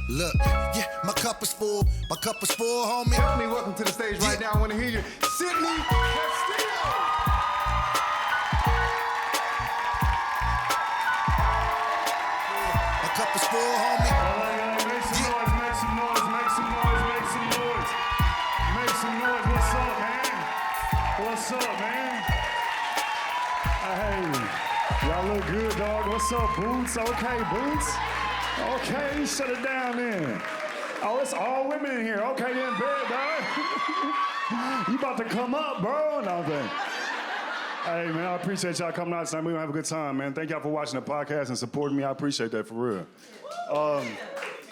Look, yeah, my cup is full, homie. Help me welcome to the stage right now. I want to hear you, Sydney Castillo. My cup is full, homie. Make some noise, make some noise, make some noise, make some noise. Make some noise. What's up, man? What's up, man? Hey, y'all look good, dog. What's up, Boots? Okay, Boots. Okay, shut it down then. Oh, it's all women in here. Okay, then, bed, dog. You about to come up, bro? No, thing. Hey, man, I appreciate y'all coming out tonight. We're gonna have a good time, man. Thank y'all for watching the podcast and supporting me. I appreciate that, for real. All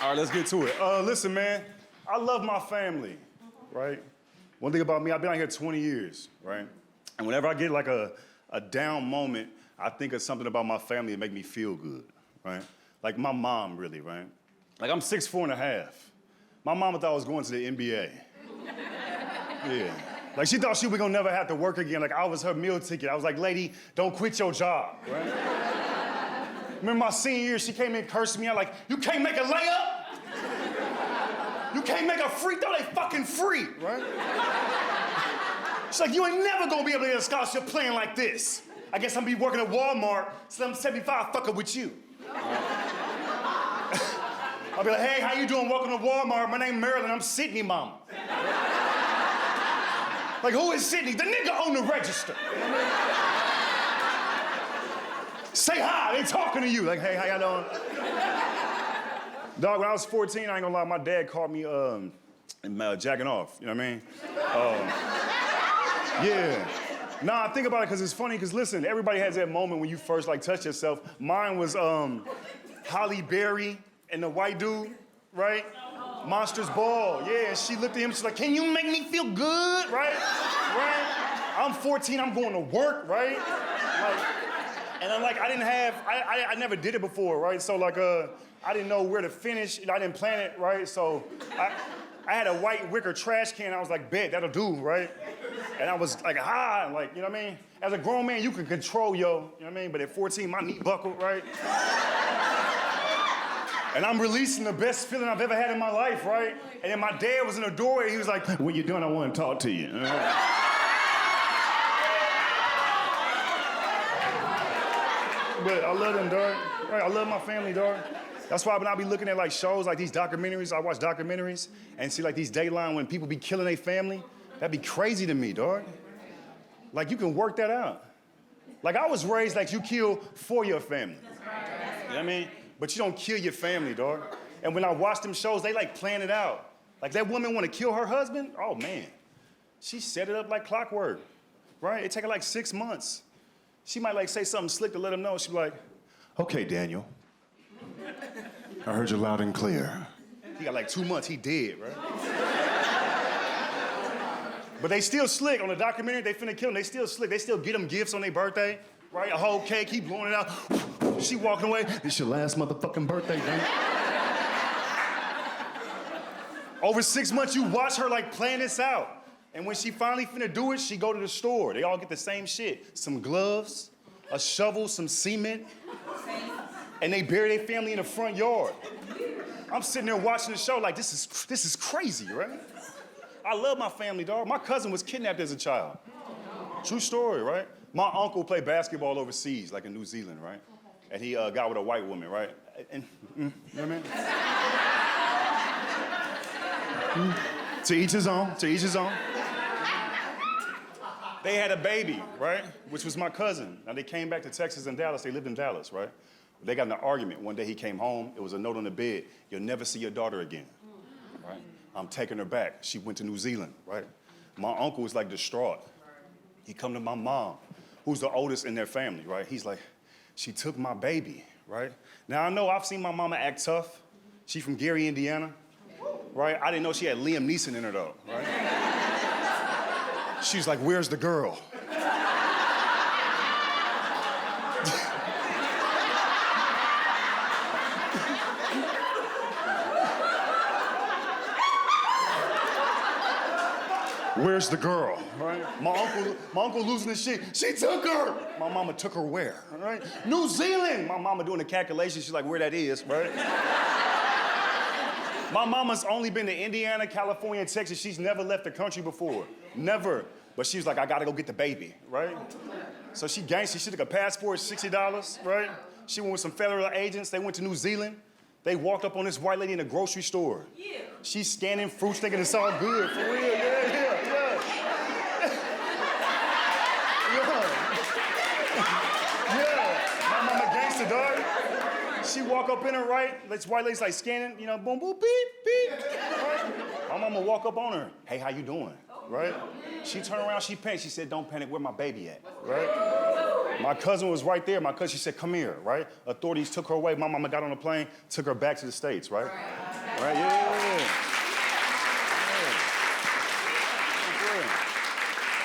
right, let's get to it. Listen, man, I love my family, right? One thing about me, I've been out here 20 years, right? And whenever I get like a down moment, I think of something about my family that make me feel good, right? Like my mom, really, right? Like I'm 6'4.5". My mama thought I was going to the NBA. Yeah. Like she thought she was gonna never have to work again. Like I was her meal ticket. I was like, lady, don't quit your job, right? Remember my senior year, she came in cursing me out like, you can't make a layup? You can't make a free throw, they fucking free, right? She's like, you ain't never gonna be able to get a scholarship playing like this. I guess I'm gonna be working at Walmart, so I'm 75 fucking with you. I'll be like, hey, how you doing? Welcome to Walmart. My name Marilyn, I'm Sydney mama. Like, who is Sydney? The nigga on the register. Say hi, they talking to you. Like, hey, how y'all doing? Dog, when I was 14, I ain't gonna lie, my dad caught me jacking off, you know what I mean? Yeah. Nah, think about it, because it's funny, because listen, everybody has that moment when you first, like, touch yourself. Mine was Holly Berry and the white dude, right? Monsters Ball, yeah, and she looked at him, she's like, can you make me feel good, right? Right? I'm 14, I'm going to work, right? Like, and I'm like, I never did it before, right? So like, I didn't know where to finish, I didn't plan it, right? So I had a white wicker trash can, I was like, bet, that'll do, right? And I was like, like, you know what I mean? As a grown man, you can control you know what I mean? But at 14, my knee buckled, right? And I'm releasing the best feeling I've ever had in my life, right? And then my dad was in the doorway, he was like, what you doing? I want to talk to you. But I love them, dog. Right? I love my family, dog. That's why when I be looking at like shows, like these documentaries, I watch documentaries and see like these Dateline when people be killing their family, that'd be crazy to me, dog. Like you can work that out. Like I was raised like you kill for your family. You know what I mean? But you don't kill your family, dog. And when I watch them shows, they like plan it out. Like that woman want to kill her husband? Oh man, she set it up like clockwork, right? It take her like 6 months. She might like say something slick to let him know. She be like, okay, Daniel, I heard you loud and clear. He got like 2 months, he dead, right? But they still slick on the documentary, they finna kill him, they still slick. They still get him gifts on their birthday, right? A whole cake, he blowing it out. She walking away, it's your last motherfucking birthday, dude. Over 6 months, you watch her like plan this out. And when she finally finna do it, she go to the store. They all get the same shit. Some gloves, a shovel, some cement. And they bury their family in the front yard. I'm sitting there watching the show like, this is crazy, right? I love my family, dog. My cousin was kidnapped as a child. True story, right? My uncle played basketball overseas, like in New Zealand, right? And he got with a white woman, right? And, you know what I mean? To each his own, to each his own. They had a baby, right? Which was my cousin. Now they came back to Texas and Dallas, they lived in Dallas, right? They got in an argument. One day he came home, it was a note on the bed, you'll never see your daughter again, right? I'm taking her back. She went to New Zealand, right? My uncle was like distraught. He come to my mom, who's the oldest in their family, right? He's like, she took my baby, right? Now I know I've seen my mama act tough. She from Gary, Indiana, right? I didn't know she had Liam Neeson in her though, right? She's like, where's the girl? Where's the girl, right? My uncle losing his shit. She took her. My mama took her where, all right? New Zealand. My mama doing the calculation. She's like, where that is, right? My mama's only been to Indiana, California, and Texas. She's never left the country before. Never. But she was like, I gotta go get the baby, right? So she gangster. She took a passport, $60, right? She went with some federal agents. They went to New Zealand. They walked up on this white lady in a grocery store. Yeah. She's scanning fruits, thinking it's all good. For real, yeah. My mama gangster, dog. She walk up in her, right? This white lady's like scanning, you know, boom, boom, beep, beep. Right? My mama walk up on her. Hey, how you doing? Right? She turned around, she panicked. She said, don't panic, where my baby at? Right? My cousin was right there. My cousin, she said, come here, right? Authorities took her away. My mama got on the plane, took her back to the States, right? Right, yeah.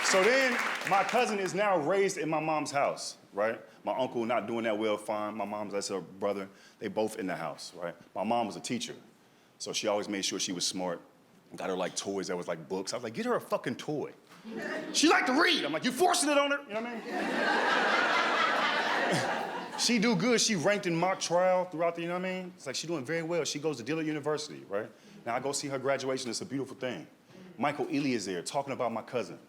So then, my cousin is now raised in my mom's house, right? My uncle not doing that well, fine. My mom's, that's her brother. They both in the house, right? My mom was a teacher, so she always made sure she was smart. Got her like toys that was like books. I was like, get her a fucking toy. She liked to read. I'm like, you forcing it on her? You know what I mean? She do good. She ranked in mock trial throughout the, you know what I mean? It's like she doing very well. She goes to Dillard University, right? Now I go see her graduation. It's a beautiful thing. Michael Ealy is there talking about my cousin.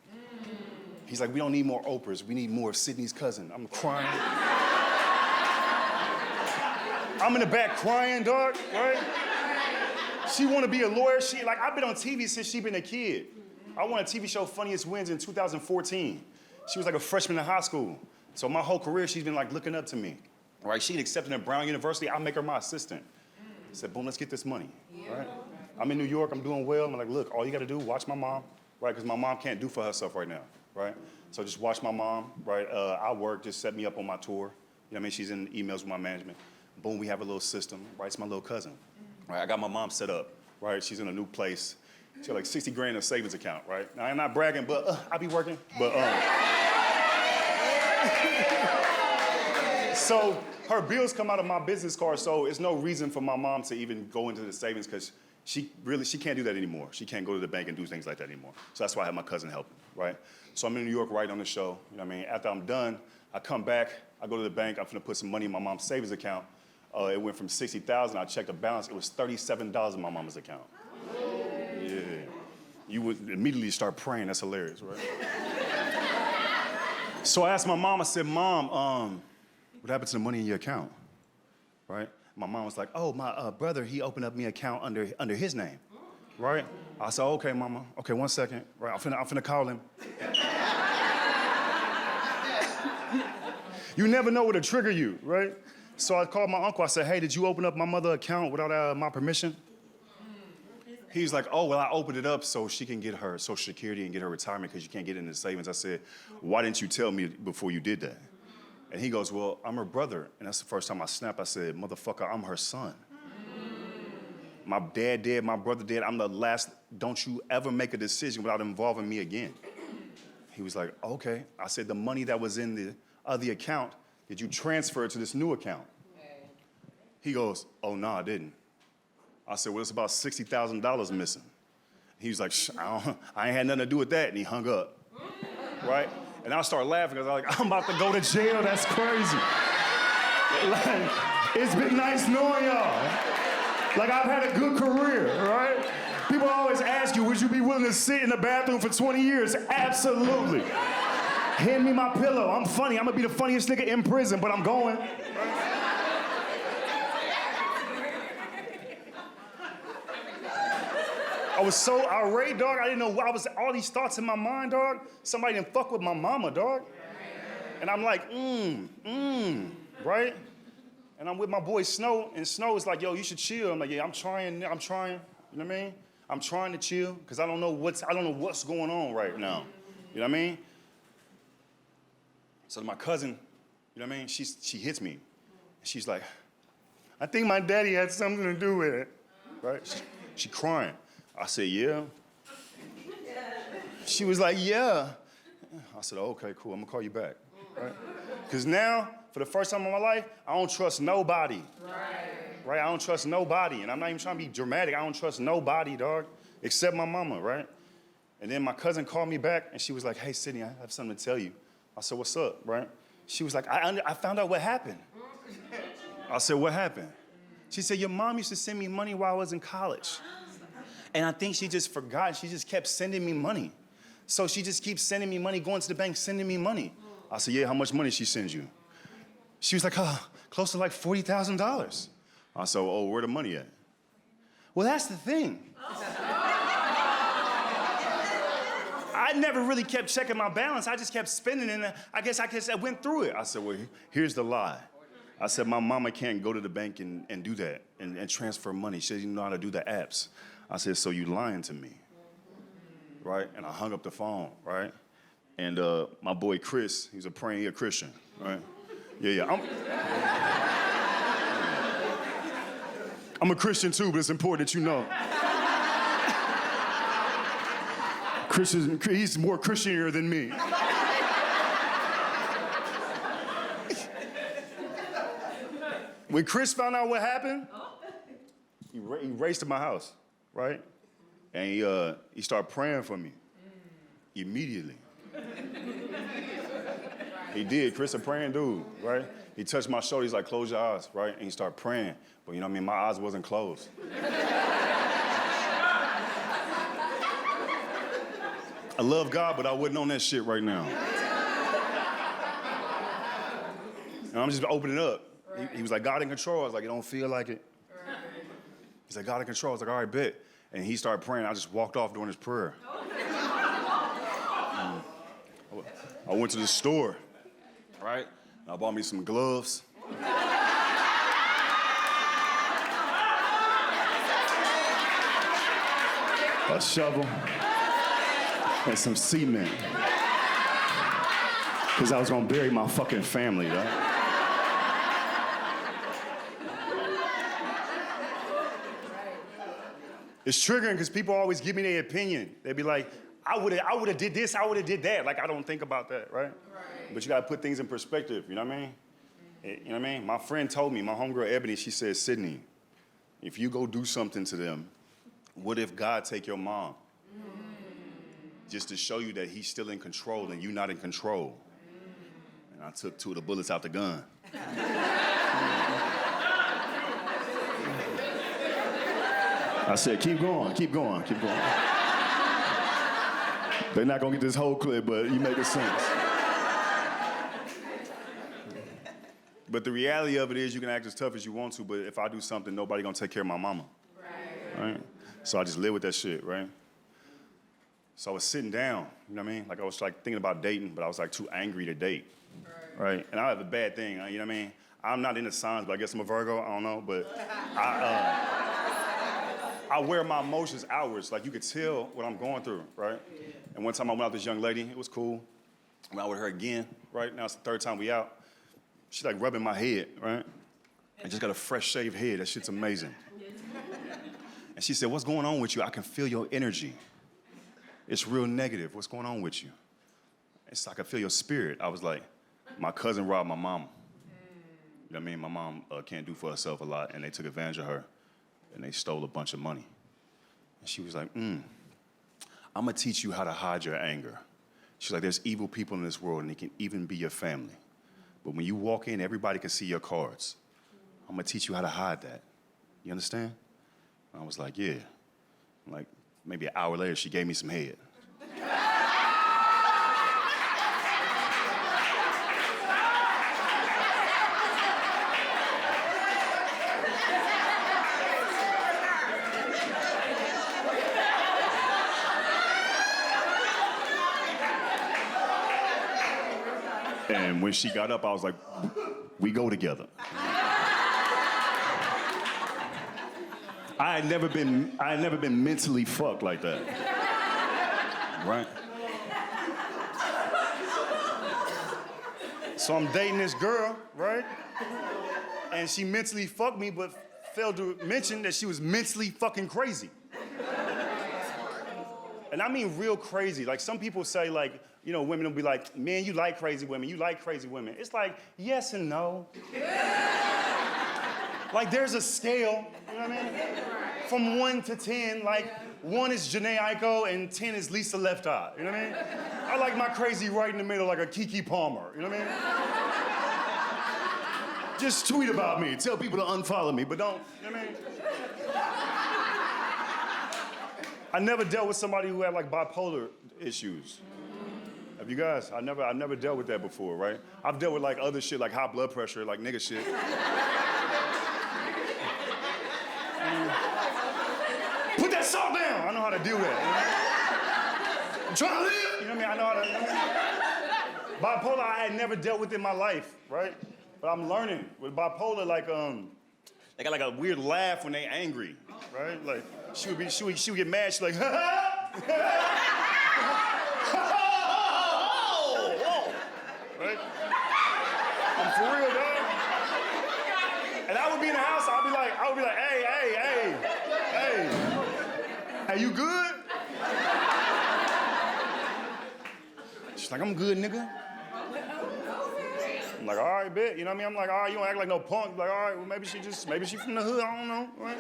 He's like, we don't need more Oprahs. We need more of Sydney's cousin. I'm crying. I'm in the back crying, dog, right? She want to be a lawyer. I've been on TV since she been a kid. I won a TV show, Funniest Wins, in 2014. She was like a freshman in high school. So my whole career, she's been like looking up to me, right? She accepted at Brown University. I'll make her my assistant. I said, boom, let's get this money, right? I'm in New York. I'm doing well. I'm like, look, all you got to do, watch my mom, right? Because my mom can't do for herself right now. Right? So just watch my mom, right? I work, just set me up on my tour. You know what I mean? She's in emails with my management. Boom, we have a little system, right? It's my little cousin, right? I got my mom set up, right? She's in a new place. She got like 60 grand in a savings account, right? Now, I'm not bragging, but I be working, but So her bills come out of my business card, so it's no reason for my mom to even go into the savings because she can't do that anymore. She can't go to the bank and do things like that anymore. So that's why I have my cousin helping, right? So I'm in New York writing on the show, you know what I mean? After I'm done, I come back, I go to the bank, I'm finna put some money in my mom's savings account. It went from 60,000, I checked the balance, it was $37 in my mama's account. Yeah. You would immediately start praying, that's hilarious, right? So I asked my mom, I said, Mom, what happened to the money in your account, right? My mom was like, oh, my brother, he opened up me an account under his name, right? I said, okay, mama, okay, 1 second, right? I'm finna call him. You never know what'll trigger you, right? So I called my uncle, I said, hey, did you open up my mother's account without my permission? He's like, oh, well, I opened it up so she can get her Social Security and get her retirement because you can't get it in the savings. I said, why didn't you tell me before you did that? And he goes, well, I'm her brother. And that's the first time I snapped. I said, motherfucker, I'm her son. My dad dead, my brother dead. I'm the last. Don't you ever make a decision without involving me again. He was like, okay. I said, the money that was in the other account, did you transfer it to this new account? He goes, oh, no, I didn't. I said, well, it's about $60,000 missing. He was like, I ain't had nothing to do with that. And he hung up, right? And I started laughing because I was like, I'm about to go to jail. That's crazy. Like, it's been nice knowing y'all. Like, I've had a good career, right? People always ask you, would you be willing to sit in the bathroom for 20 years? Absolutely. Hand me my pillow. I'm funny. I'm going to be the funniest nigga in prison, but I'm going. I was so irate, dog. I didn't know what all these thoughts in my mind, dog. Somebody didn't fuck with my mama, dog. And I'm like, right? And I'm with my boy Snow, and Snow is like, yo, you should chill. I'm like, yeah, I'm trying, you know what I mean? I'm trying to chill, because I don't know what's going on right now. You know what I mean? So my cousin, you know what I mean? She hits me. She's like, I think my daddy had something to do with it, right? She crying. I said, yeah. She was like, yeah. I said, oh, okay, cool, I'm gonna call you back, right? Because now, for the first time in my life, I don't trust nobody. Right? I don't trust nobody, and I'm not even trying to be dramatic. I don't trust nobody, dog, except my mama, right? And then my cousin called me back, and she was like, hey, Sydney, I have something to tell you. I said, what's up, right? She was like, I found out what happened. I said, what happened? She said, your mom used to send me money while I was in college. And I think she just forgot. She just kept sending me money. So she just keeps sending me money, going to the bank, sending me money. I said, yeah, how much money she sends you? She was like, oh, close to like $40,000. I said, oh, where the money at? Well, that's the thing. I never really kept checking my balance. I just kept spending, and I guess I went through it. I said, well, here's the lie. I said, my mama can't go to the bank and do that and transfer money. She doesn't know how to do the apps. I said, so you lying to me, right? And I hung up the phone, right? And my boy Chris, he's a Christian, right? Yeah. I'm a Christian too, but it's important that you know. He's more Christianer than me. When Chris found out what happened, he raced to my house, right? And he started praying for me immediately. He did. Chris, a praying dude, right? He touched my shoulder. He's like, close your eyes, right? And he started praying. But you know what I mean? My eyes wasn't closed. I love God, but I wasn't on that shit right now. And I'm just opening up. He was like, God in control. I was like, it don't feel like it. He's like, God in control. I was like, all right, bet. And he started praying. I just walked off during his prayer. I went to the store, right? And I bought me some gloves. A shovel. And some cement. Because I was going to bury my fucking family, right? It's triggering because people always give me their opinion. They be like, I would have did this, I would have did that. Like, I don't think about that, right? But you got to put things in perspective, you know what I mean? You know what I mean? My friend told me, my homegirl Ebony, she said, Sydney, if you go do something to them, what if God take your mom? Just to show you that he's still in control and you're not in control. And I took 2 of the bullets out the gun. I said, keep going, keep going, keep going. They're not gonna get this whole clip, but you make it sense. But the reality of it is you can act as tough as you want to, but if I do something, nobody gonna take care of my mama. Right? So I just live with that shit, right? So I was sitting down, you know what I mean? Like I was like thinking about dating, but I was like too angry to date, right? And I have a bad thing, you know what I mean? I'm not into signs, but I guess I'm a Virgo, I don't know, but I wear my emotions outwards. Like you could tell what I'm going through, right? And one time I went out with this young lady, it was cool. I went out with her again, right? Now it's the 3rd time we out. She's like rubbing my head, right? And just got a fresh shaved head, that shit's amazing. And she said, what's going on with you? I can feel your energy. It's real negative. What's going on with you? It's like I feel your spirit. I was like, my cousin robbed my mama. You know what I mean? My mom can't do for herself a lot, and they took advantage of her, and they stole a bunch of money. And she was like, I'm gonna teach you how to hide your anger. She's like, there's evil people in this world, and they can even be your family. But when you walk in, everybody can see your cards. I'm gonna teach you how to hide that. You understand? And I was like, yeah. Like, maybe an hour later, she gave me some head. And when she got up, I was like, we go together. I had never been mentally fucked like that. Right? So I'm dating this girl, right? And she mentally fucked me, but failed to mention that she was mentally fucking crazy. And I mean real crazy. Like some people say, like, you know, women will be like, man, you like crazy women, you like crazy women. It's like, yes and no. Like there's a scale, you know what I mean? From 1 to 10, like 1 is Janae Aiko and 10 is Lisa Left Eye, you know what I mean? I like my crazy right in the middle like a Kiki Palmer, you know what I Just tweet about me. Tell people to unfollow me, but don't, you know what I mean? I never dealt with somebody who had like bipolar issues. Have you guys? I never dealt with that before, right? I've dealt with like other shit, like high blood pressure, like nigga shit. Put that salt down. I know how to do that. You know? I'm trying to live. You know what I mean? I know how to. You know what I mean? Bipolar, I had never dealt with in my life, right? But I'm learning with bipolar, like they got like a weird laugh when they angry, right? Like she would get mad. She's like, ha ha. Right? I'm for real, dog. And I would be in the house. I would be like, hey, you good? She's like, I'm good, nigga. I'm like, all right, bet. You know what I mean? I'm like, all right, you don't act like no punk. Like, all right, well, maybe she from the hood. I don't know. Right?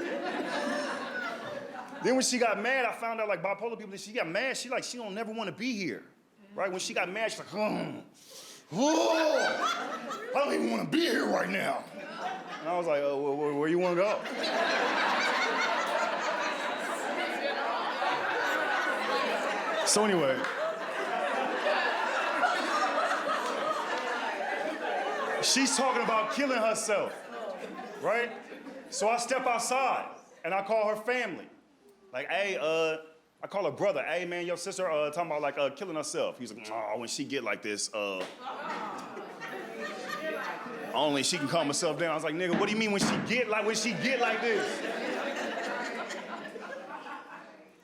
Then when she got mad, I found out like bipolar people, she got mad. She don't never want to be here, right? When she got mad, she's like, whoa, I don't even want to be here right now. And I was like, oh, where you want to go? So anyway. She's talking about killing herself, right? So I step outside and I call her family. Like, hey, I call her brother. Hey, man, your sister talking about like killing herself. He's like, oh, when she get like this, only she can calm herself down. I was like, nigga, what do you mean when she get like this?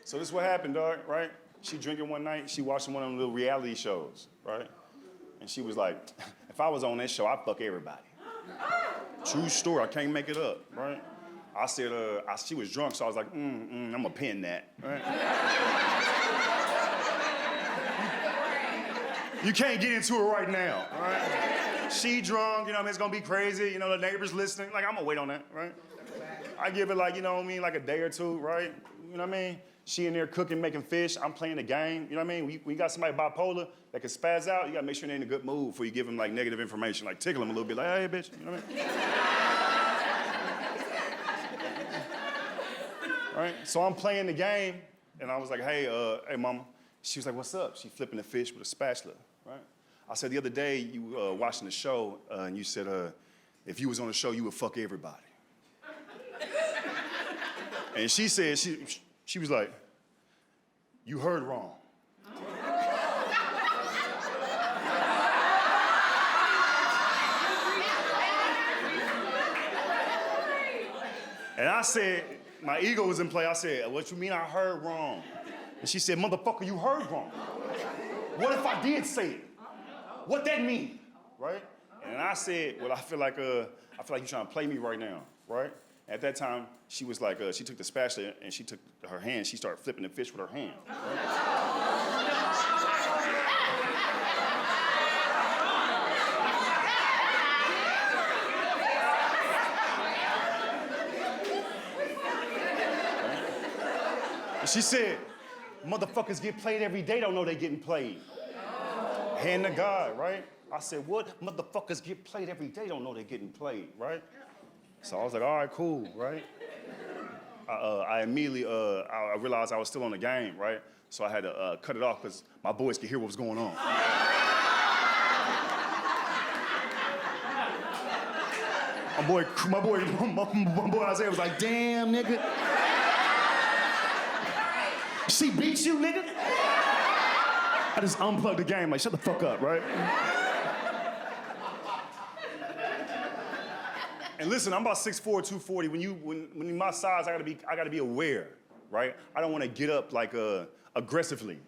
So this is what happened, dog, right? She drinking one night, she watching one of them little reality shows, right? And she was like, if I was on that show, I'd fuck everybody. True story, I can't make it up, right? I said, she was drunk, so I was like, I'm gonna pin that, right? You can't get into it right now, right? She drunk, you know what I mean? It's gonna be crazy, you know, the neighbors listening. Like, I'm gonna wait on that, right? I give it like, you know what I mean, like a day or two, right? You know what I mean? She in there cooking, making fish. I'm playing the game. You know what I mean? When you got somebody bipolar that can spaz out, you gotta make sure they're in a good mood before you give them like negative information, like tickle them a little bit, like, hey, bitch. You know what I mean? Right? So I'm playing the game, and I was like, hey, mama. She was like, what's up? She flipping the fish with a spatula, right? I said, the other day, you were watching the show, and you said, if you was on the show, you would fuck everybody. And she said, she was like, you heard wrong. And I said, my ego was in play. I said, what you mean I heard wrong? And she said, motherfucker, you heard wrong. What if I did say it? What that mean, right? And I said, well, I feel like you're trying to play me right now, right? At that time, she was like, she took the spatula and she took her hand, she started flipping the fish with her hand. Right? And she said, motherfuckers get played every day, don't know they getting played. Hand to God, right? I said, what? Motherfuckers get played every day, don't know they getting played, right? So I was like, all right, cool, right? I immediately, I realized I was still on the game, right? So I had to cut it off because my boys could hear what was going on. My boy Isaiah was like, damn, nigga. She beat you, nigga? I just unplugged the game, like, shut the fuck up, right? And listen, I'm about 6'4", 240. When you my size, I gotta be aware, right? I don't want to get up like aggressively,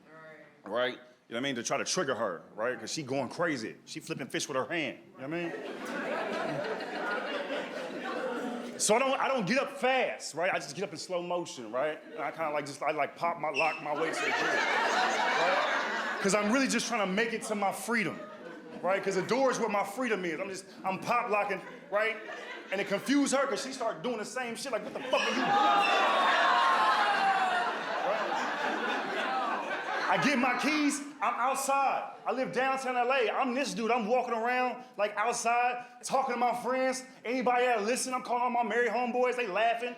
right? You know what I mean? To try to trigger her, right? Because she going crazy. She flipping fish with her hand. You know what I mean? So I don't get up fast, right? I just get up in slow motion, right? And I kind of like lock my way to the door, right? Because I'm really just trying to make it to my freedom, right? Because the door is where my freedom is. I'm pop locking, right? And it confused her because she started doing the same shit. Like, what the fuck are you doing? Right? I get my keys, I'm outside. I live downtown LA. I'm this dude. I'm walking around like outside, talking to my friends. Anybody that listen, I'm calling all my married homeboys, they laughing.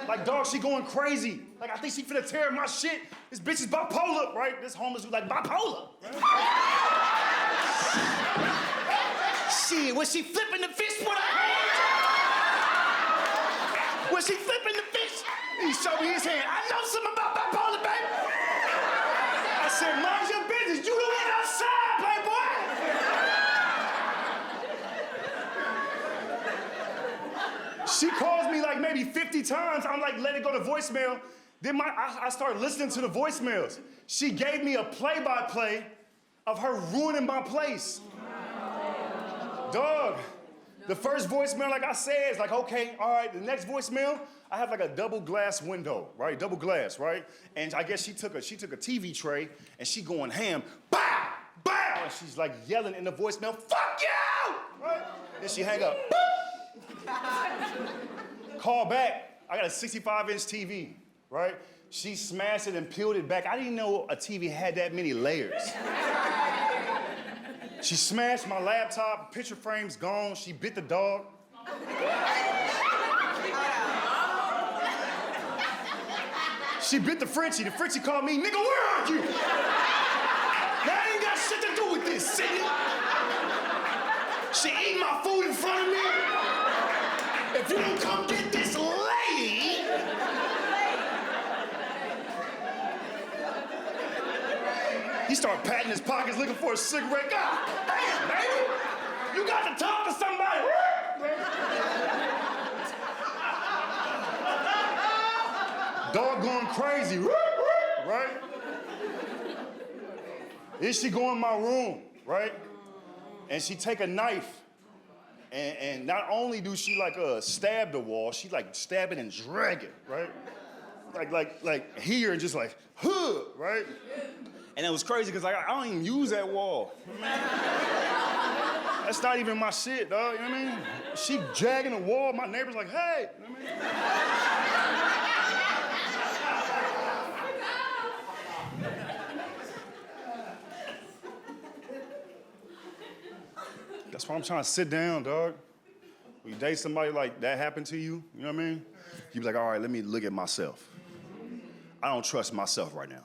Like, dog, she going crazy. Like, I think she finna tear my shit. This bitch is bipolar, right? This homeless dude like bipolar. Shit, was she flipping the fish with her hand? Was she flipping the fish? He showed me his hand. I know something about bipolar, baby. I said, mind your business. You the one outside, playboy. She calls me like maybe 50 times. I'm like, let it go to voicemail. Then I started listening to the voicemails. She gave me a play-by-play of her ruining my place. Dog, the first voicemail, like I said, is like, okay, all right, the next voicemail, I have like a double glass window, right? Double glass, right? And I guess she took a TV tray and she going ham, bow, bow, and she's like yelling in the voicemail, fuck you, right? Then she hang up, call back, I got a 65-inch TV, right? She smashed it and peeled it back. I didn't know a TV had that many layers. She smashed my laptop, picture frame's gone, she bit the dog. She bit the Frenchie called me, nigga, where are you? That ain't got shit to do with this, Sydney. She ate my food in front of me. If you don't come get this lady. He started patting his pockets looking for a cigarette. God damn, baby! You got to talk to somebody. Dog going crazy, right? Then she go in my room, right? And she take a knife. And not only do she like stab the wall, she like stab it and drag it, right? Like here and just like, huh, right? And it was crazy because like, I don't even use that wall. That's not even my shit, dog, you know what I mean? She dragging the wall, my neighbor's like, hey, you know what I mean? That's why I'm trying to sit down, dog. When you date somebody like that happened to you, you know what I mean? You be like, all right, let me look at myself. I don't trust myself right now.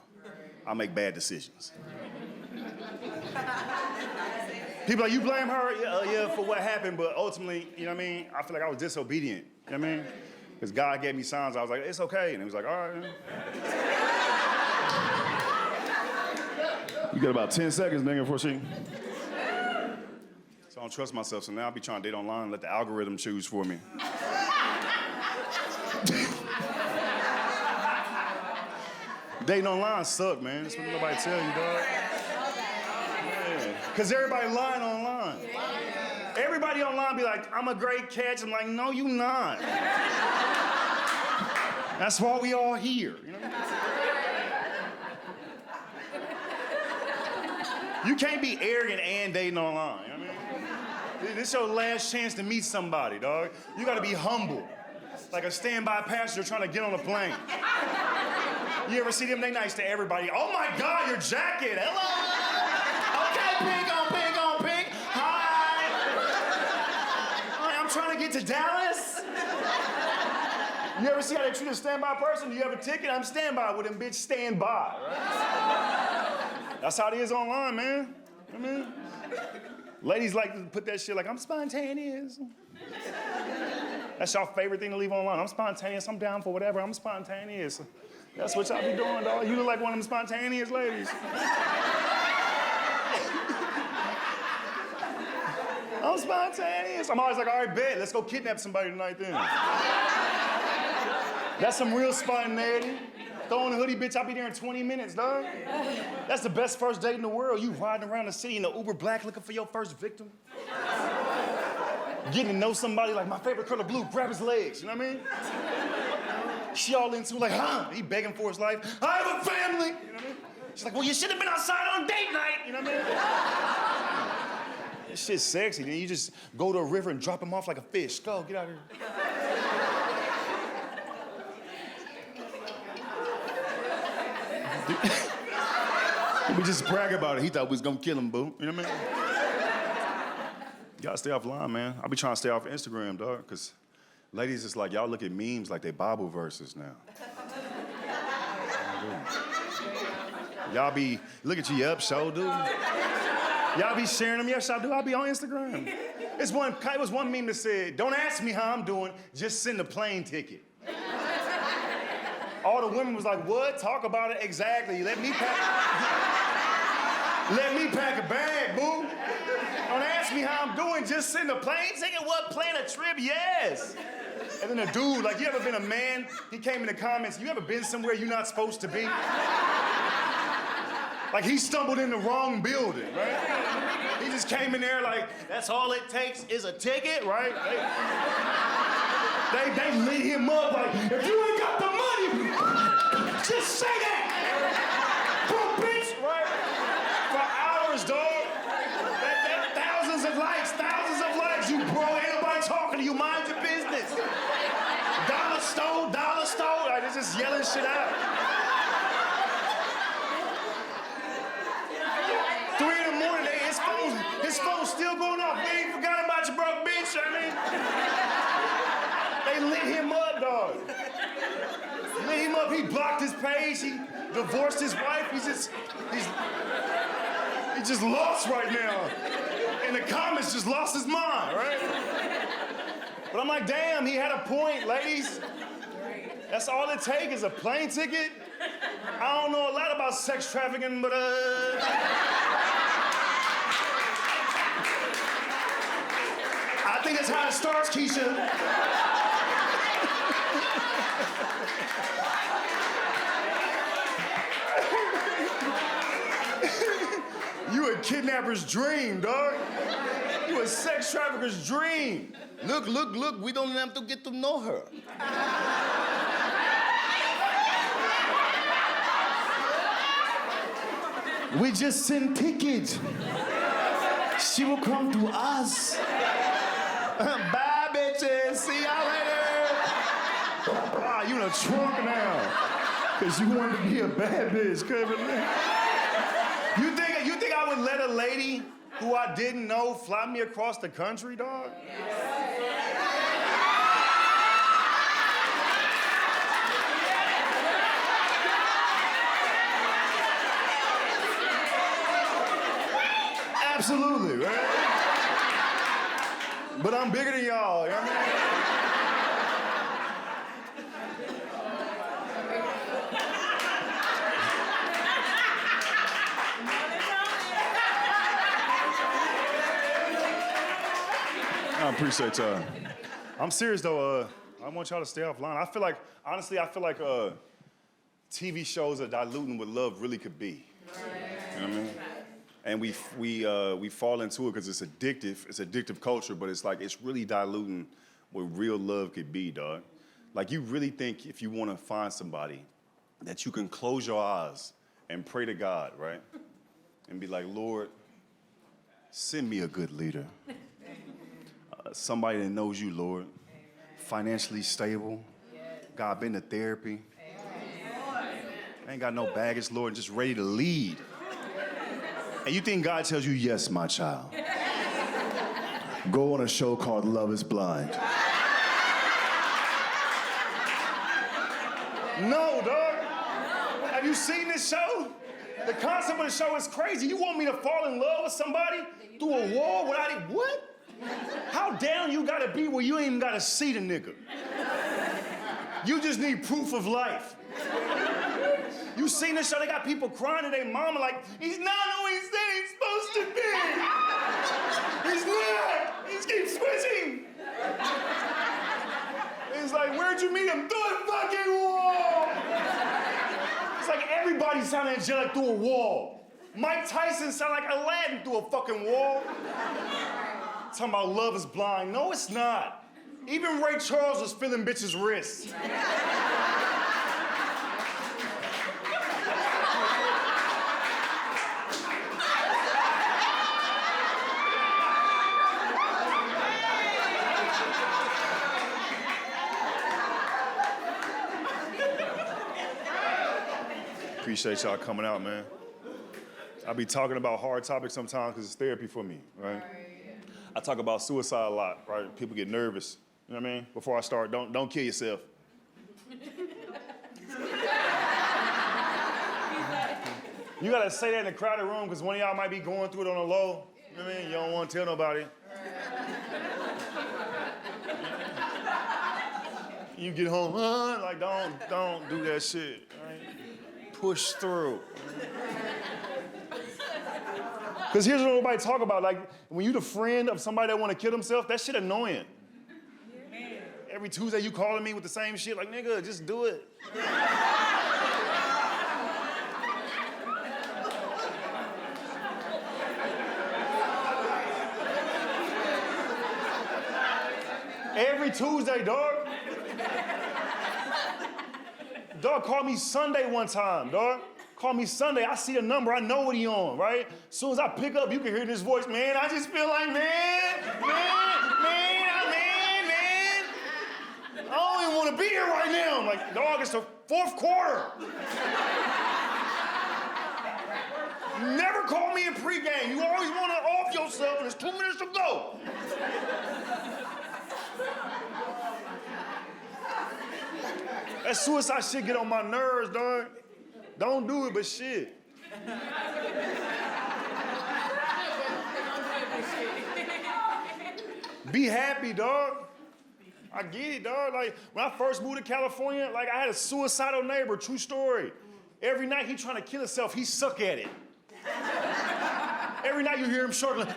I make bad decisions. People like, you blame her? Yeah, for what happened, but ultimately, you know what I mean? I feel like I was disobedient, you know what I mean? Because God gave me signs, I was like, it's okay. And he was like, all right. You got about 10 seconds, nigga, before she... So I don't trust myself, so now I'll be trying to date online and let the algorithm choose for me. Dating online suck, man. That's what nobody tell you, dog. Yeah. Cause everybody lying online. Everybody online be like, I'm a great catch. I'm like, no, you not. That's why we all here, you know? You can't be arrogant and dating online, you know what I mean? This is your last chance to meet somebody, dog. You gotta be humble. Like a standby passenger trying to get on a plane. You ever see them? They nice to everybody. Oh my God, your jacket. Hello. Okay, pink on pink. Hi. I'm trying to get to Dallas. You ever see how they treat a standby person? Do you have a ticket? I'm standby with them, bitch. Stand by, right? That's how it is online, man. You know what I mean? Ladies like to put that shit like, I'm spontaneous. That's your favorite thing to leave online. I'm spontaneous. I'm down for whatever. I'm spontaneous. That's what y'all be doing, dog. You look like one of them spontaneous ladies. I'm spontaneous. I'm always like, all right, bet. Let's go kidnap somebody tonight then. That's some real spontaneity. Throw on a hoodie, bitch. I'll be there in 20 minutes, dog. That's the best first date in the world. You riding around the city in the Uber Black looking for your first victim. Getting to know somebody like my favorite color blue, grab his legs, you know what I mean? She all into like, huh? He begging for his life. I have a family, you know what I mean? She's like, well, you should have been outside on date night, you know what I mean? This shit's sexy. Then you just go to a river and drop him off like a fish. Go, get out of here. We just brag about it. He thought we was gonna kill him, boo. You know what I mean? You gotta stay offline, man. I be trying to stay off Instagram, dog, because ladies, it's like y'all look at memes like they Bible verses now. Y'all be, look at you, yep, show do. Y'all be sharing them, yes, I do. I be on Instagram. It was one meme that said, don't ask me how I'm doing, just send a plane ticket. All the women was like, what? Talk about it exactly. Let me pack a bag, boo. Don't ask me how I'm doing, just send a plane ticket. What, plan a trip? Yes. And then a dude, like, you ever been a man? He came in the comments, you ever been somewhere you're not supposed to be? Like, he stumbled in the wrong building, right? He just came in there like, that's all it takes is a ticket, right? They lit him up like, if you ain't got the money, just say that. Boom, bitch, right? For hours, dog. Thousands of likes. You bro, ain't nobody talking to you. Mind your business. Dollar store. Like, they're just yelling shit out. 3 in the morning, his phone's still going off. We ain't forgot about you, broke bitch. I mean, they lit him up, dog. Lit him up. He blocked his page. He divorced his wife. He's just lost right now. In the comments, just lost his mind, right? But I'm like, damn, he had a point, ladies. That's all it takes is a plane ticket. I don't know a lot about sex trafficking, but I think that's how it starts, Keisha. You a kidnapper's dream, dog. You a sex trafficker's dream. Look, we don't have to get to know her. We just send tickets. She will come to us. Bye, bitches. See y'all later. Ah, you in a trunk now. Because you wanted to be a bad bitch, Kevin. You think I would let a lady who I didn't know fly me across the country, dog? Absolutely, right? But I'm bigger than y'all, you know what I mean? I appreciate y'all. I'm serious though. I want y'all to stay offline. I feel like TV shows are diluting what love really could be. You know what I mean? And we fall into it because it's addictive. It's addictive culture, but it's like it's really diluting what real love could be, dog. Like you really think if you want to find somebody that you can close your eyes and pray to God, right? And be like, Lord, send me a good leader. Somebody that knows you, Lord. Financially stable. God, been to therapy. Ain't got no baggage, Lord, just ready to lead. And you think God tells you, yes, my child. Go on a show called Love is Blind. No, dog. Have you seen this show? The concept of the show is crazy. You want me to fall in love with somebody through a wall without it? What? How down you gotta be where you ain't even gotta see the nigga? You just need proof of life. You seen this show? They got people crying to their mama like, he's not who he said he's supposed to be. He's not. He keeps switching. It's like, where'd you meet him? Through a fucking wall. It's like everybody sounded angelic through a wall. Mike Tyson sounded like Aladdin through a fucking wall. Talking about love is blind. No, it's not. Even Ray Charles was feeling bitches' wrists. Appreciate y'all coming out, man. I be talking about hard topics sometimes because it's therapy for me, right? I talk about suicide a lot, right? People get nervous, you know what I mean? Before I start, don't kill yourself. You gotta say that in a crowded room because one of y'all might be going through it on the low. You know what I mean? You don't want to tell nobody. You get home, like don't do that shit. Right? Push through. Because here's what nobody talk about. Like when you the friend of somebody that want to kill themselves, that shit annoying. Every Tuesday you calling me with the same shit, like nigga, just do it. Every Tuesday, dog. Dog called me Sunday one time, dog. Called me Sunday. I see the number. I know what he on, right? As soon as I pick up, you can hear this voice, man. I just feel like, man. I don't even want to be here right now. I'm like, dog, it's the fourth quarter. You never call me in pregame. You always want to off yourself, and it's 2 minutes to go. That suicide shit get on my nerves, dog. Don't do it, but shit. Be happy, dog. I get it, dog. Like, when I first moved to California, like, I had a suicidal neighbor, true story. Every night he trying to kill himself, he suck at it. Every night you hear him struggling,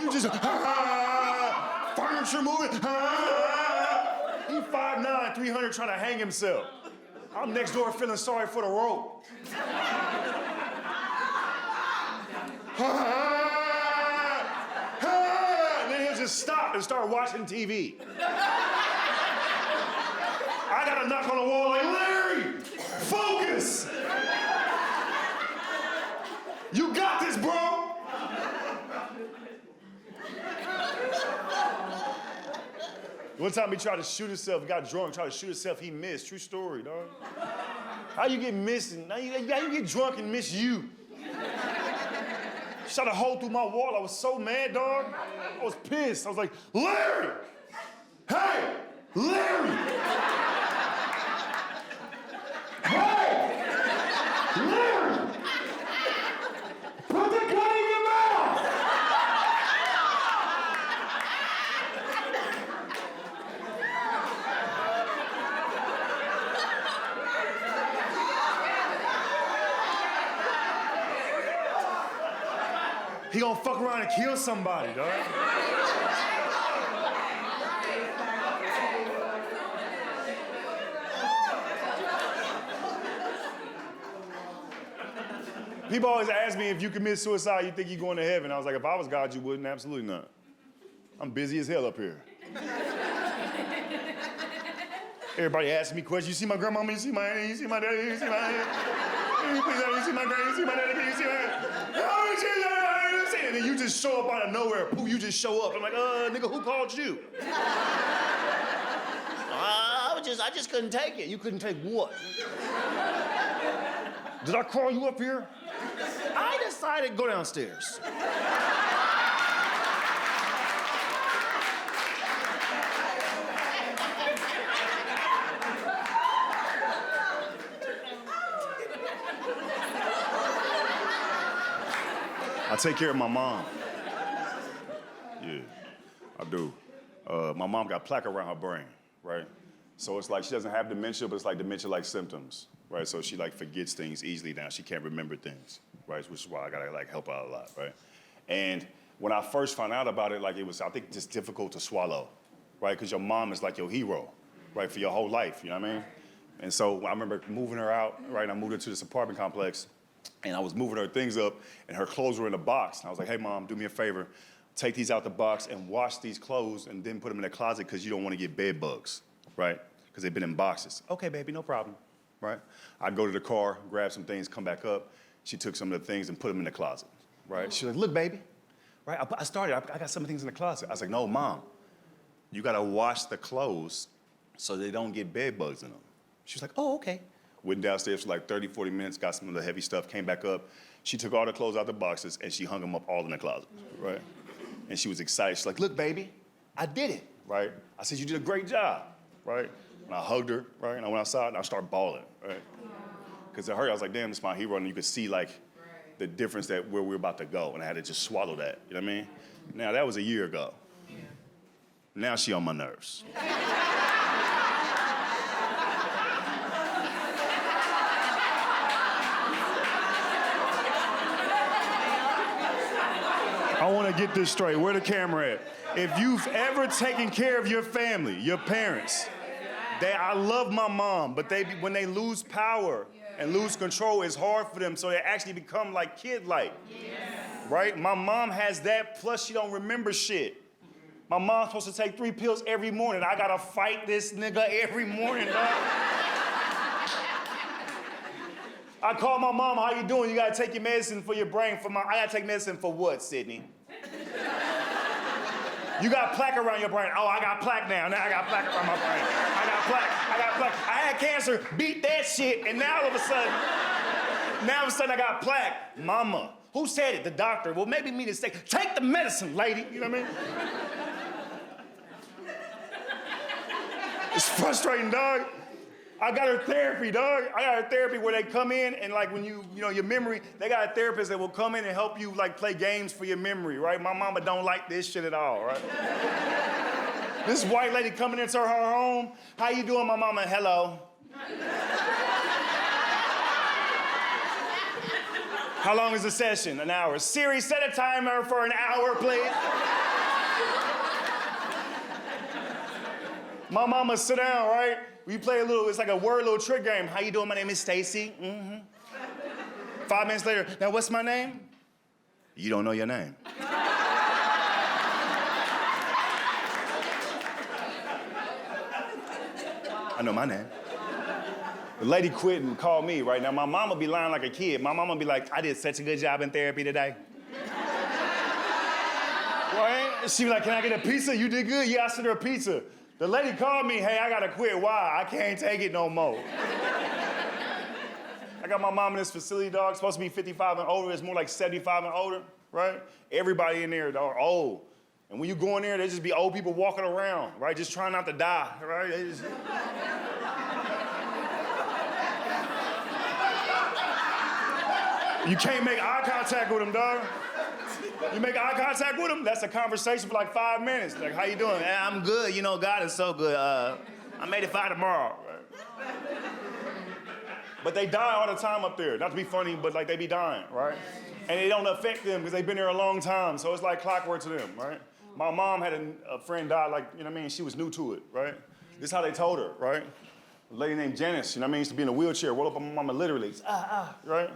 You just, furniture moving, He 5'9", 300 trying to hang himself. I'm next door feeling sorry for the rope. And then he'll just stop and start watching TV. I gotta knock on the wall like, Larry, focus! You got this, bro! One time he tried to shoot himself, got drunk, tried to shoot himself, he missed. True story, dog. How you get missing? How you get drunk and miss you? Shot a hole through my wall. I was so mad, dog. I was pissed. I was like, Larry! Hey! Larry! Hey! Larry! Put the gun in your mouth! He gonna fuck around and kill somebody, dog. People always ask me, if you commit suicide, you think you're going to heaven? I was like, if I was God, you wouldn't. Absolutely not. I'm busy as hell up here. Everybody asking me questions. You see my grandmama? You see my auntie? You see my daddy? You see my aunt? You see my granny? You see my daddy? You see my... And then you just show up out of nowhere. Pooh, you just show up. I'm like, nigga, who called you? I just couldn't take it. You couldn't take what? Did I call you up here? I decided to go downstairs. I take care of my mom. Yeah, I do. My mom got plaque around her brain, right? So it's like she doesn't have dementia, but it's like dementia-like symptoms, right? So she like forgets things easily now. She can't remember things, right? Which is why I gotta like help out a lot, right? And when I first found out about it, like it was, I think, just difficult to swallow, right? Because your mom is like your hero, right, for your whole life, you know what I mean? And so I remember moving her out, right? I moved her to this apartment complex, and I was moving her things up, and her clothes were in a box. And I was like, hey, Mom, do me a favor. Take these out the box and wash these clothes and then put them in the closet because you don't want to get bed bugs, right? Because they've been in boxes. Okay, baby, no problem, right? I'd go to the car, grab some things, come back up. She took some of the things and put them in the closet, right? She was like, look, baby, right? I got some things in the closet. I was like, no, Mom, you got to wash the clothes so they don't get bed bugs in them. She was like, oh, okay. Went downstairs for like 30, 40 minutes, got some of the heavy stuff, came back up. She took all the clothes out the boxes and she hung them up all in the closet, right? And she was excited. She's like, look, baby, I did it, right? I said, you did a great job, right? And I hugged her, right? And I went outside and I started bawling, right? Because it hurt. I was like, damn, this is my hero. And you could see like the difference that where we're about to go. And I had to just swallow that, you know what I mean? Now, that was a year ago. Now she on my nerves. I want to get this straight. Where the camera at? If you've ever taken care of your family, your parents, I love my mom, but when they lose power and lose control, it's hard for them, so they actually become like kid-like, right? My mom has that, plus she don't remember shit. My mom's supposed to take 3 pills every morning. I gotta fight this nigga every morning, dog. I call my mom, how you doing? You gotta take your medicine for your brain. I gotta take medicine for what, Sydney? You got plaque around your brain. Oh, I got plaque now. Now I got plaque around my brain. I got plaque. I had cancer, beat that shit, and now all of a sudden I got plaque. Mama, who said it? The doctor. Well, maybe me to say, take the medicine, lady. You know what I mean? It's frustrating, dog. I got her therapy, dog. I got her therapy where they come in and like when you know, your memory, they got a therapist that will come in and help you like play games for your memory, right? My mama don't like this shit at all, right? This white lady coming into her home, how you doing, my mama? Hello. How long is the session? An hour. Siri, set a timer for an hour, please. My mama sit down, right? We play a little, it's like a word, little trick game. How you doing? My name is Stacy. 5 minutes later, now what's my name? You don't know your name. I know my name. The lady quit and called me, right? Now my mama be lying like a kid. My mama be like, I did such a good job in therapy today. Right? She be like, can I get a pizza? You did good. Yeah, I sent her a pizza. The lady called me, hey, I gotta quit. Why? I can't take it no more. I got my mom in this facility, dog. Supposed to be 55 and older. It's more like 75 and older, right? Everybody in there, dog, old. And when you go in there, there just be old people walking around, right? Just trying not to die, right? They just... You can't make eye contact with them, dog. You make eye contact with them, that's a conversation for like 5 minutes. Like, how you doing? Hey, I'm good. You know, God is so good. I made it fine tomorrow. Right? But they die all the time up there. Not to be funny, but like they be dying, right? And it don't affect them because they've been there a long time. So it's like clockwork to them, right? My mom had a friend die, like, you know what I mean? She was new to it, right? This is how they told her, right? A lady named Janice, you know what I mean? Used to be in a wheelchair, roll up on my mama literally, right?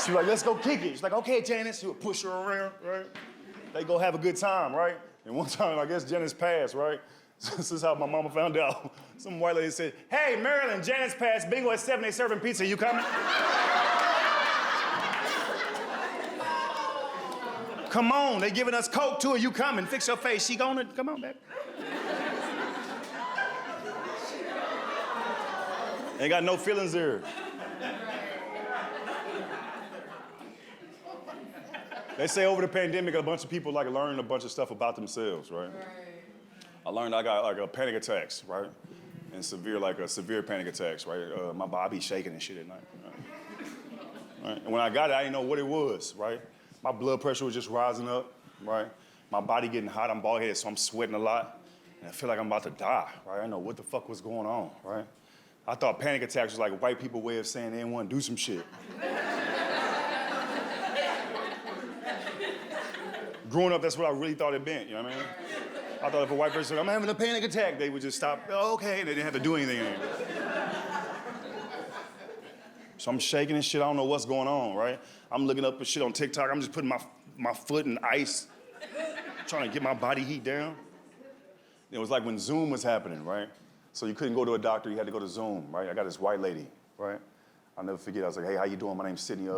She was like, let's go kick it. She's like, okay, Janice. She would push her around, right? They go have a good time, right? And one time, I guess Janice passed, right? This is how my mama found out. Some white lady said, hey, Marilyn, Janice passed. Bingo at 7, they serving pizza. You coming? Come on, they giving us Coke too. Are you coming? Fix your face. She gonna, come on, baby. Ain't got no feelings there. They say over the pandemic, a bunch of people like learned a bunch of stuff about themselves, right? I learned I got like a panic attacks, right? And severe panic attacks, right? My body shaking and shit at night. Right? And when I got it, I didn't know what it was, right? My blood pressure was just rising up, right? My body getting hot, I'm bald-headed, so I'm sweating a lot. And I feel like I'm about to die, right? I didn't know what the fuck was going on, right? I thought panic attacks was like a white people way of saying they didn't want to do some shit. Growing up, that's what I really thought it meant, you know what I mean? I thought if a white person said, I'm having a panic attack, they would just stop, oh, okay, they didn't have to do anything anymore. So I'm shaking and shit, I don't know what's going on, right? I'm looking up at shit on TikTok, I'm just putting my foot in ice, trying to get my body heat down. It was like when Zoom was happening, right? So you couldn't go to a doctor, you had to go to Zoom, right? I got this white lady, right? I'll never forget, I was like, hey, how you doing? My name's Sydney,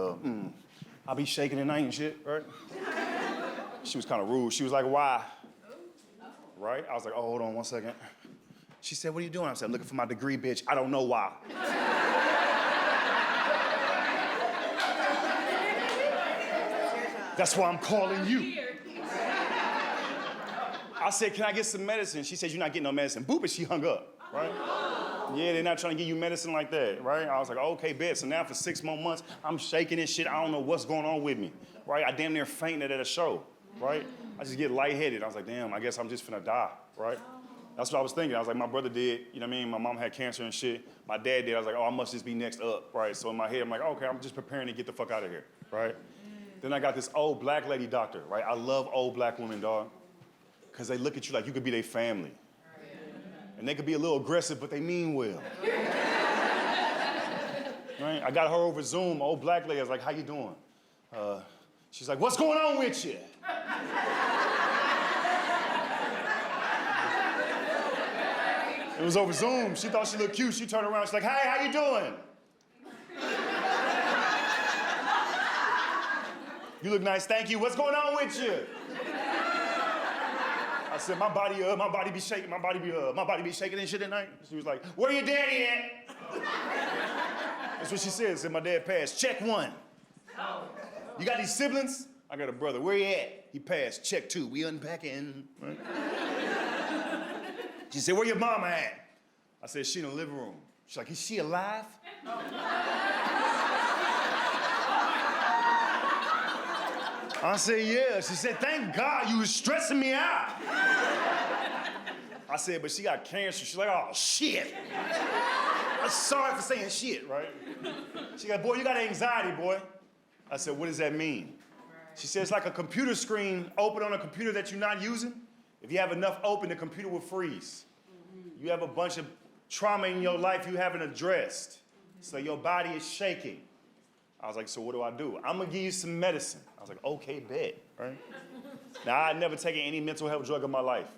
I'll be shaking at night and shit, right? She was kind of rude. She was like, why? Right? I was like, oh, hold on 1 second. She said, what are you doing? I said, I'm looking for my degree, bitch. I don't know why. That's why I'm calling you. I said, can I get some medicine? She said, you're not getting no medicine. Boop, and she hung up, right? Yeah, they're not trying to give you medicine like that, right? I was like, okay, bet. So now for 6 more months, I'm shaking and shit. I don't know what's going on with me, right? I damn near fainted at a show, right? I just get lightheaded. I was like, damn, I guess I'm just finna die, right? That's what I was thinking. I was like, my brother did, you know what I mean? My mom had cancer and shit. My dad did. I was like, oh, I must just be next up, right? So in my head, I'm like, okay, I'm just preparing to get the fuck out of here, right? Then I got this old black lady doctor, right? I love old black women, dog, because they look at you like you could be their family. And they could be a little aggressive, but they mean well. Right? I got her over Zoom, old black lady. I was like, how you doing? She's like, what's going on with you? It was over Zoom. She thought she looked cute. She turned around. She's like, hey, how you doing? You look nice, thank you. What's going on with you? I said, my body be shaking, my body be shaking and shit at night. She was like, where your daddy at? That's what she said. Said my dad passed. Check 1. You got any siblings? I got a brother. Where he at? He passed. Check 2. We unpacking. Right? She said, where your mama at? I said, she in the living room. She's like, is she alive? I said, yeah. She said, thank God, you was stressing me out. I said, but she got cancer. She's like, oh, shit. I'm sorry for saying shit, right? She got, boy, you got anxiety, boy. I said, what does that mean? She said, it's like a computer screen open on a computer that you're not using. If you have enough open, the computer will freeze. You have a bunch of trauma in your life you haven't addressed. So your body is shaking. I was like, so what do I do? I'm gonna give you some medicine. I was like, okay, bet, right? Now, I had never taken any mental health drug in my life.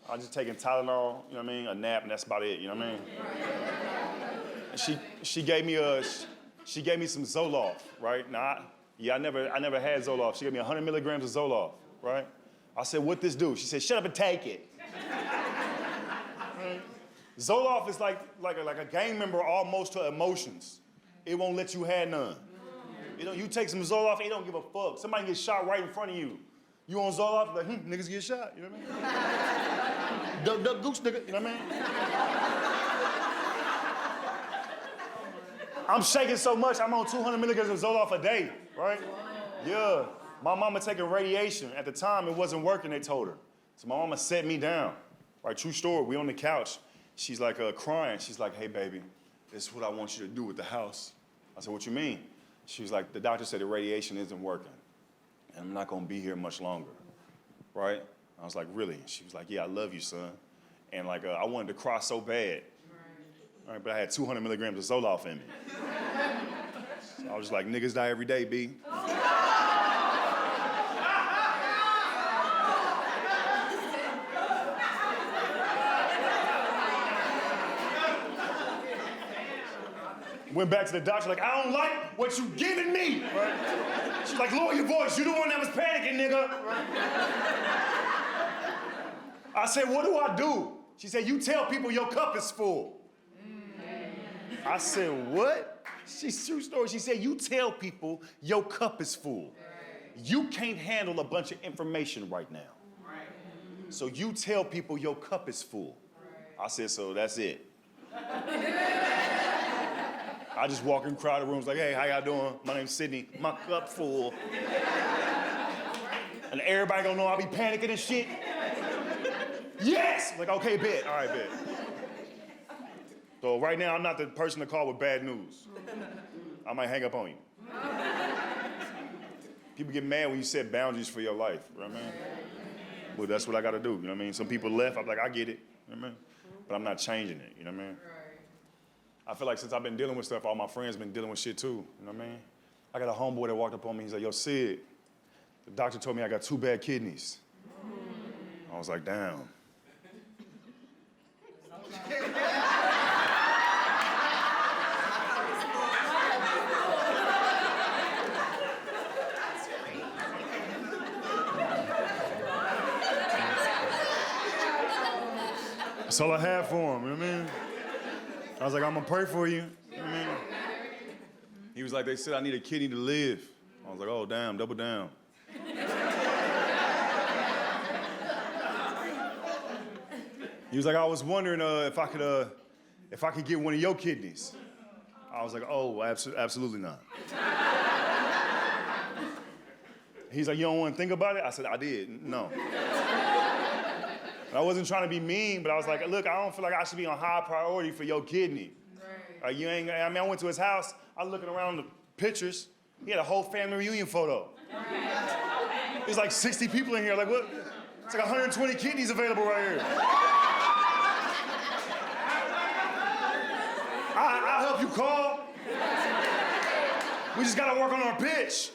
I was just taking Tylenol, you know what I mean, a nap, and that's about it, you know what I mean? And she gave me some Zoloft, right? Now, I never had Zoloft. She gave me 100 milligrams of Zoloft, right? I said, what this do? She said, shut up and take it. Zoloft is like a gang member almost to emotions. It won't let you have none. You know, you take some Zoloft, it don't give a fuck. Somebody gets shot right in front of you. You on Zoloft, like, niggas get shot, you know what I mean? Duck, duck, goose, nigga, you know what I mean? I'm shaking so much, I'm on 200 milligrams of Zoloft a day, right? Yeah. My mama taking radiation. At the time, it wasn't working, they told her. So my mama set me down, right? True story, we on the couch. She's like crying. She's like, hey, baby, this is what I want you to do with the house. I said, what you mean? She was like, the doctor said the radiation isn't working, and I'm not gonna be here much longer, right? I was like, really? She was like, yeah, I love you, son. And like, I wanted to cry so bad, right? But I had 200 milligrams of Zoloft in me. So I was just like, niggas die every day, B. Went back to the doctor, like, I don't like what you giving me, right? She's like, lower your voice, you the one that was panicking, nigga. Right? I said, what do I do? She said, you tell people your cup is full. I said, what? She's true story. She said, you tell people your cup is full. You can't handle a bunch of information right now. So you tell people your cup is full. I said, so that's it. I just walk in crowded rooms like, hey, how y'all doing? My name's Sydney. My cup full. And everybody gonna know I be panicking and shit. Yes! Like, okay, bet. All right, bet. So right now, I'm not the person to call with bad news. I might hang up on you. People get mad when you set boundaries for your life, you know what I mean? Well, that's what I gotta do, you know what I mean? Some people left, I'm like, I get it, you know what I mean? But I'm not changing it, you know what I mean? I feel like since I've been dealing with stuff, all my friends been dealing with shit too, you know what I mean? I got a homeboy that walked up on me, he's like, yo, Sid, the doctor told me I got 2 bad kidneys. I was like, damn. That's all I had for him, you know what I mean? I was like, I'm gonna pray for you, you know what I mean? He was like, they said I need a kidney to live. I was like, oh, damn, double down. He was like, I was wondering if I could get one of your kidneys. I was like, oh, absolutely not. He's like, you don't want to think about it? I said, I did, no. I wasn't trying to be mean, but I was like, look, I don't feel like I should be on high priority for your kidney. Right. I went to his house, I was looking around the pictures, he had a whole family reunion photo. Right. There's like 60 people in here, like what? It's like 120 kidneys available right here. I'll help you call. We just gotta work on our pitch.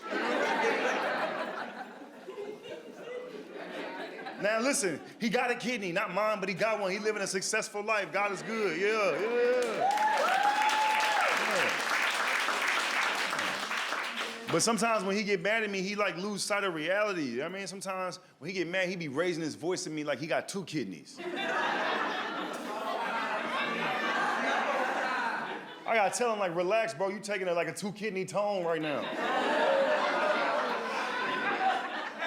Now listen, he got a kidney, not mine, but he got one. He living a successful life. God is good, yeah. But sometimes when he get mad at me, he like lose sight of reality. I mean, sometimes when he get mad, he be raising his voice at me like he got 2 kidneys. I gotta tell him like, relax, bro, you taking like a 2-kidney tone right now.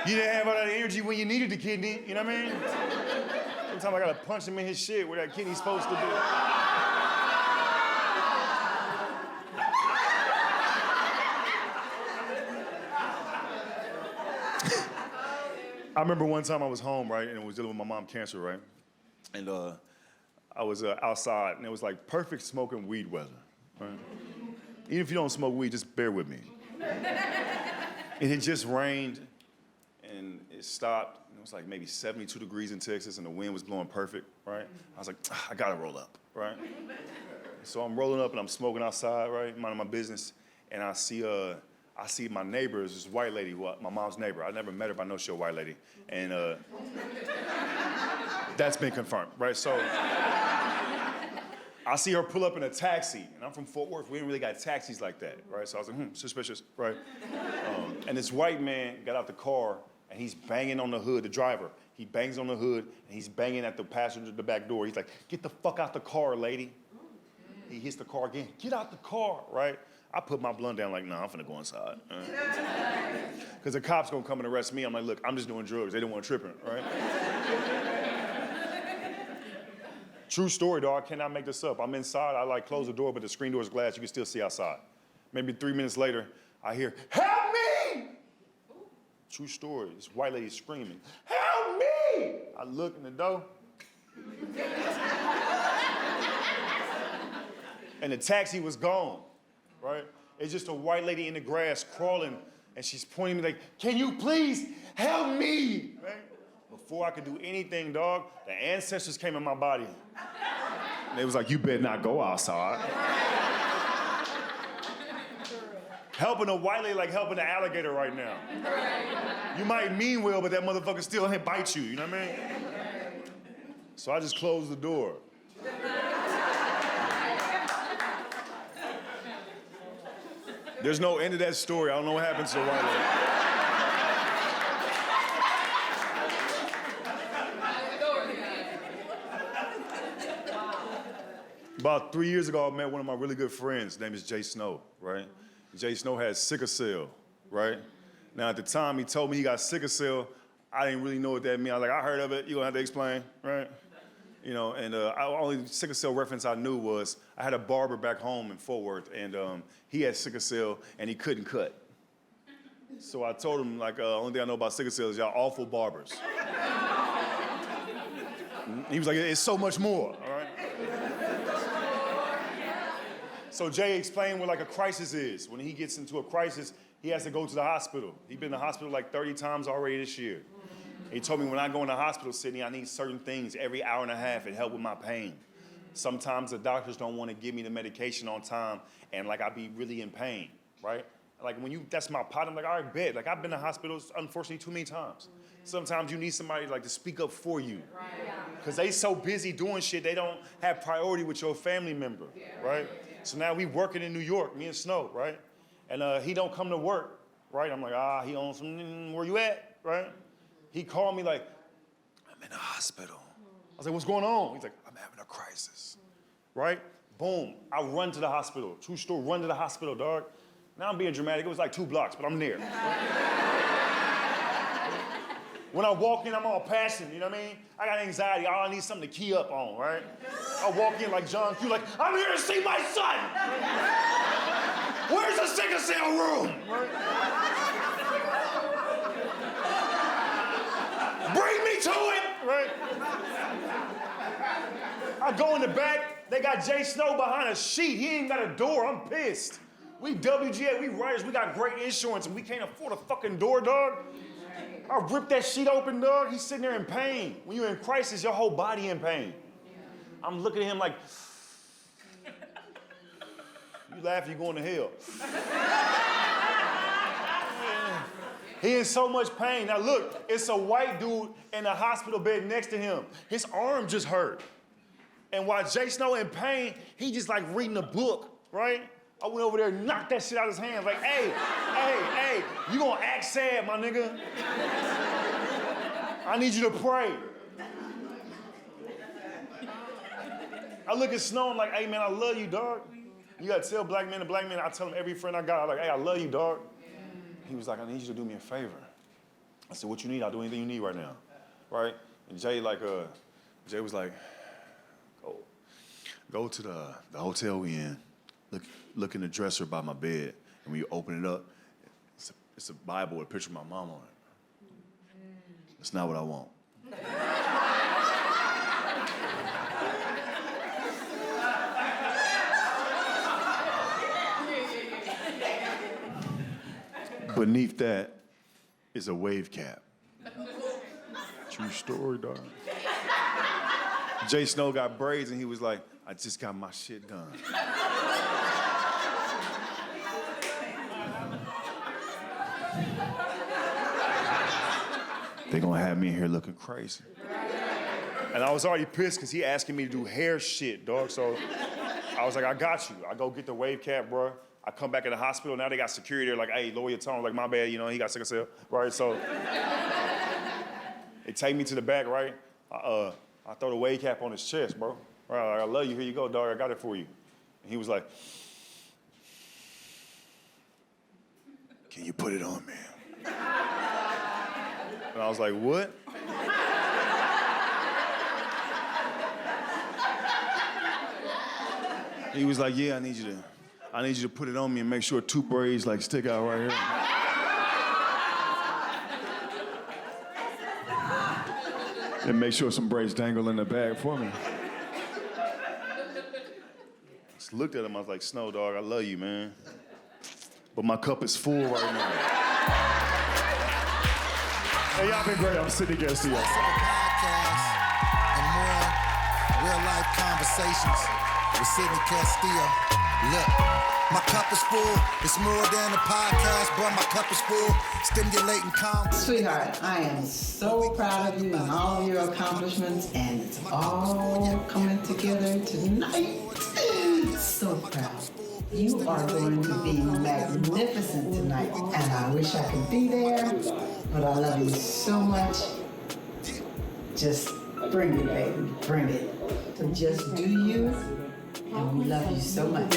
You didn't have all that energy when you needed the kidney, you know what I mean? Sometimes I gotta punch him in his shit where that kidney's supposed to be. I remember one time I was home, right, and I was dealing with my mom's cancer, right? And I was outside, and it was like perfect smoking weed weather, right? Even if you don't smoke weed, just bear with me. It had just rained, and it stopped. And it was like maybe 72 degrees in Texas, and the wind was blowing perfect, right? I was like, I gotta roll up, right? So I'm rolling up, and I'm smoking outside, right, minding my business, and I see my neighbor, this white lady, my mom's neighbor. I never met her, but I know she's a white lady. And that's been confirmed, right? So I see her pull up in a taxi, and I'm from Fort Worth. We didn't really got taxis like that, right? So I was like, suspicious, right? And this white man got out the car, and he's banging on the hood, the driver. He bangs on the hood, and he's banging at the passenger, the back door. He's like, get the fuck out the car, lady. He hits the car again, get out the car, right? I put my blunt down like, nah, I'm finna go inside. Because the cops gonna come and arrest me. I'm like, look, I'm just doing drugs. They don't want tripping, right? True story, dog. I cannot make this up. I'm inside. I like close the door, but the screen door is glass. You can still see outside. Maybe 3 minutes later, I hear, help me! True story. This white lady screaming, help me! I look in the door. And the taxi was gone. Right? It's just a white lady in the grass crawling, and she's pointing me like, can you please help me? Right? Before I could do anything, dog, the ancestors came in my body. And they was like, you better not go outside. Helping a white lady like helping an alligator right now. You might mean well, but that motherfucker still ain't bite you, you know what I mean? So I just closed the door. There's no end to that story. I don't know what happened to the white lady. About 3 years ago, I met one of my really good friends. His name is Jay Snow, right? Jay Snow has sickle cell, right? Now, at the time he told me he got sickle cell, I didn't really know what that meant. I was like, I heard of it. You're gonna have to explain, right? You know, and only sickle cell reference I knew was I had a barber back home in Fort Worth, and he had sickle cell, and he couldn't cut. So I told him, like, only thing I know about sickle cell is y'all awful barbers. He was like, it's so much more, all right? So Jay explained what like a crisis is. When he gets into a crisis, he has to go to the hospital. He's been in the hospital like 30 times already this year. He told me when I go in the hospital, Sydney, I need certain things every hour and a half and help with my pain. Sometimes the doctors don't want to give me the medication on time, and like I be really in pain, right? Like when that's my pot, I'm like, all right, bet. Like I've been to hospitals, unfortunately, too many times. Sometimes you need somebody like to speak up for you. Because they so busy doing shit, they don't have priority with your family member, right? So now we working in New York, me and Snow, right? And he don't come to work, right? I'm like, he on some, where you at, right? He called me like, I'm in the hospital. I was like, what's going on? He's like, I'm having crisis, right? Boom, I run to the hospital. True story, run to the hospital, dog. Now I'm being dramatic. It was like 2 blocks, but I'm there. When I walk in, I'm all passionate, you know what I mean? I got anxiety, I need something to key up on, right? I walk in like John Q, like, I'm here to see my son! Where's the sickle cell room? Right? Bring me to it, right? I go in the back, they got Jay Snow behind a sheet. He ain't got a door, I'm pissed. We WGA, we writers, we got great insurance and we can't afford a fucking door, dog. I ripped that sheet open, dog. He's sitting there in pain. When you're in crisis, your whole body in pain. I'm looking at him like, you laugh, you're going to hell. He in so much pain. Now look, it's a white dude in the hospital bed next to him. His arm just hurt. And while Jay Snow in pain, he just like reading a book, right? I went over there and knocked that shit out of his hands like, hey, you gonna act sad, my nigga. I need you to pray. I look at Snow, I'm like, hey man, I love you, dog. You gotta tell black men to black men. I tell him every friend I got, I'm like, hey, I love you, dog. He was like, I need you to do me a favor. I said, what you need? I'll do anything you need right now, right? And Jay was like, go to the hotel we in, look in the dresser by my bed, and when you open it up, it's a Bible with a picture of my mom on it. That's not what I want. Beneath that is a wave cap. True story, dog. Jay Snow got braids and he was like, I just got my shit done. They gonna have me in here looking crazy. And I was already pissed because he asking me to do hair shit, dog. So I was like, I got you. I go get the wave cap, bro. I come back in the hospital, now they got security. They're like, hey, lower your tone. Like, my bad, you know, he got sickle cell, right? So they take me to the back, right? I throw the wave cap on his chest, bro. Right, like, I love you, here you go, dog, I got it for you. And he was like, can you put it on, man? And I was like, what? He was like, yeah, I need you to put it on me and make sure 2 braids like stick out right here. And make sure some braids dangle in the bag for me. Just looked at him, I was like, Snow, dog, I love you, man. But my cup is full right now. Hey, y'all been great. I'm Sidney Castillo. Podcast and more real-life conversations with Sidney Castillo. Look, my cup is full. It's more than a podcast, but my cup is full. Stimulating conversation. Sweetheart, I am so proud of you and all of your accomplishments, and it's all coming together tonight. So proud. You are going to be magnificent tonight, and I wish I could be there, but I love you so much. Just bring it, baby, bring it. So just do you, and we love you so much.